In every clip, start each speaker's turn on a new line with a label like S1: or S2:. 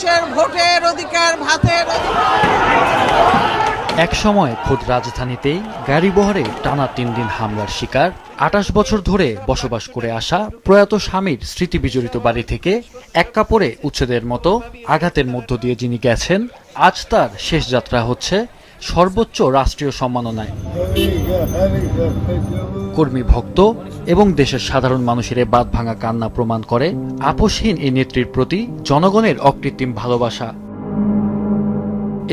S1: মানুষের ভোটের অধিকার, ভাতের
S2: এক সময় খোদ রাজধানীতেই গাড়িবহরে টানা ৩ দিন হামলার শিকার ২৮ বছর ধরে বসবাস করে আসা প্রয়াত স্বামীর স্মৃতিবিজড়িত বাড়ি থেকে এক কাপড়ে উচ্ছেদের মতো আঘাতের মধ্য দিয়ে যিনি গেছেন, আজ তার শেষ যাত্রা হচ্ছে সর্বোচ্চ রাষ্ট্রীয় সম্মাননায়। কর্মী, ভক্ত এবং দেশের সাধারণ মানুষের বাঁধ ভাঙা কান্না প্রমাণ করে আপোষহীন এই নেত্রীর প্রতি জনগণের অকৃত্রিম ভালোবাসা।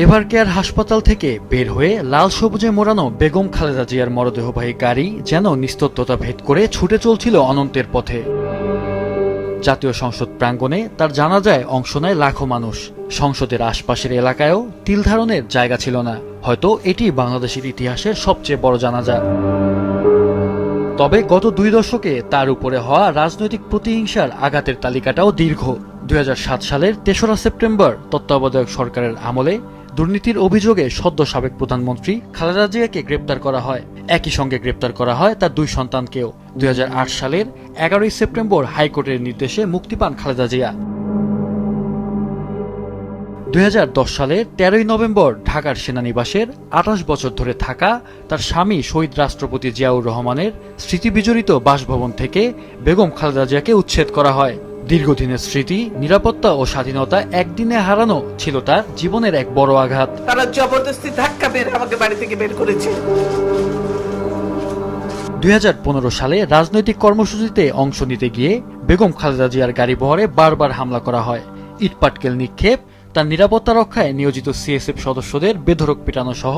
S2: এভার কেয়ার হাসপাতাল থেকে বের হয়ে লাল সবুজে মোড়ানো বেগম খালেদা জিয়ার মরদেহবাহী গাড়ি যেন নিস্তব্ধতা ভেদ করে ছুটে চলছিল অনন্তের পথে। জাতীয় সংসদ প্রাঙ্গণে তার জানাজায় অংশ নেয় লাখো মানুষ। সংসদের আশপাশের এলাকায়ও তিল ধারণের জায়গা ছিল না। হয়তো এটি বাংলাদেশের ইতিহাসের সবচেয়ে বড় জানাজা। তবে গত 2 দশকে তার উপরে হওয়া রাজনৈতিক প্রতিহিংসার আঘাতের তালিকাটাও দীর্ঘ। 2007 সালের 3রা সেপ্টেম্বর তত্ত্বাবধায়ক সরকারের আমলে দুর্নীতির অভিযোগে সদ্য সাবেক প্রধানমন্ত্রী খালেদা জিয়াকে গ্রেপ্তার করা হয়। একই সঙ্গে গ্রেপ্তার করা হয় তার 2 সন্তানকেও। 2008 সালের 11ই সেপ্টেম্বর হাইকোর্টের নির্দেশে মুক্তি পান খালেদা জিয়া। 2010 সালের 13ই নভেম্বর ঢাকার সেনানিবাসের 28 বছর ধরে থাকা তার স্বামী শহীদ রাষ্ট্রপতি জিয়াউর রহমানের স্মৃতিবিজড়িত বাসভবন থেকে বেগম খালেদা জিয়াকে উচ্ছেদ করা হয়। দীর্ঘদিনের স্মৃতি, নিরাপত্তা ও স্বাধীনতা একদিনে হারানো ছিল তার জীবনের এক বড় আঘাত।
S1: তারা জবরদস্তি ধাক্কা মেরে আমাকে বাড়ি থেকে বের করেছে।
S2: 2015 সালে রাজনৈতিক কর্মসূচিতে অংশ নিতে গিয়ে বেগম খালেদা জিয়ার গাড়িবহরে বারবার হামলা করা হয়। ইটপাটকেল নিক্ষেপ, তার নিরাপত্তা রক্ষায় নিয়োজিত সিএসএফ সদস্যদের বেধড়ক পিটানো সহ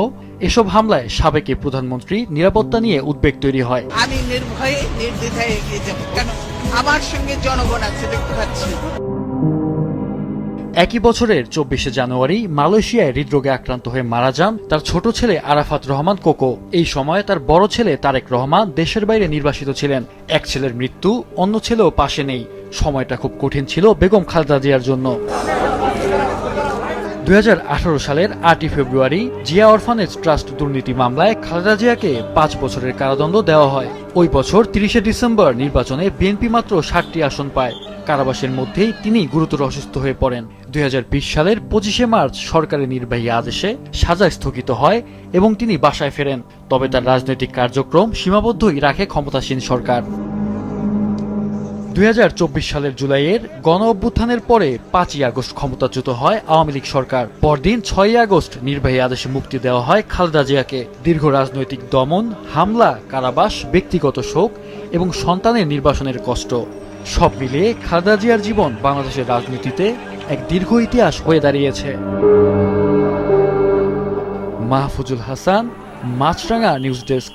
S2: এসব হামলায় সাবেক প্রধানমন্ত্রী নিরাপত্তা নিয়ে উদ্বেগ তৈরি হয়।
S1: আমি নির্ভয়ে নির্দ্বিধায় এগিয়ে যাব, কারণ আমার সঙ্গে জনগণ আছে, দেখতে পাচ্ছি।
S2: একই বছরের 24শে জানুয়ারি মালয়েশিয়ায় হৃদরোগে আক্রান্ত হয়ে মারা যান তার ছোট ছেলে আরাফাত রহমান কোকো। এই সময় তার বড় ছেলে তারেক রহমান দেশের বাইরে নির্বাসিত ছিলেন। এক ছেলের মৃত্যু, অন্য ছেলেও পাশে নেই। সময়টা খুব কঠিন ছিল বেগম খালেদা জিয়ার জন্য। 2018 সালের 8ই ফেব্রুয়ারি জিয়া অরফানেজ ট্রাস্ট দুর্নীতি মামলায় খালেদা জিয়াকে 5 বছরের কারাদণ্ড দেওয়া হয়। ওই বছর 30শে ডিসেম্বর নির্বাচনে বিএনপি মাত্র 7টি আসন পায়। কারাবাসের মধ্যেই তিনি গুরুতর অসুস্থ হয়ে পড়েন। 2020 সালের 25শে মার্চ সরকারের নির্বাহী আদেশে সাজা স্থগিত হয় এবং তিনি বাসায় ফেরেন। তবে তার রাজনৈতিক কার্যক্রম সীমাবদ্ধই রাখে ক্ষমতাসীন সরকার। 2024 সালের জুলাইয়ের গণ অভ্যুত্থানের পরে 5ই আগস্ট ক্ষমতাচ্যুত হয় আওয়ামী লীগ সরকার। পরদিন 6ই আগস্ট নির্বাহী আদেশে মুক্তি দেওয়া হয় খালেদা জিয়াকে। দীর্ঘ রাজনৈতিক দমন, হামলা, কারাবাস, ব্যক্তিগত শোক এবং সন্তানের নির্বাসনের কষ্ট, সব মিলিয়ে খালেদা জিয়ার জীবন বাংলাদেশের রাজনীতিতে এক দীর্ঘ ইতিহাস হয়ে দাঁড়িয়েছে। মাহফুজুল হাসান, মাছরাঙা নিউজ ডেস্ক।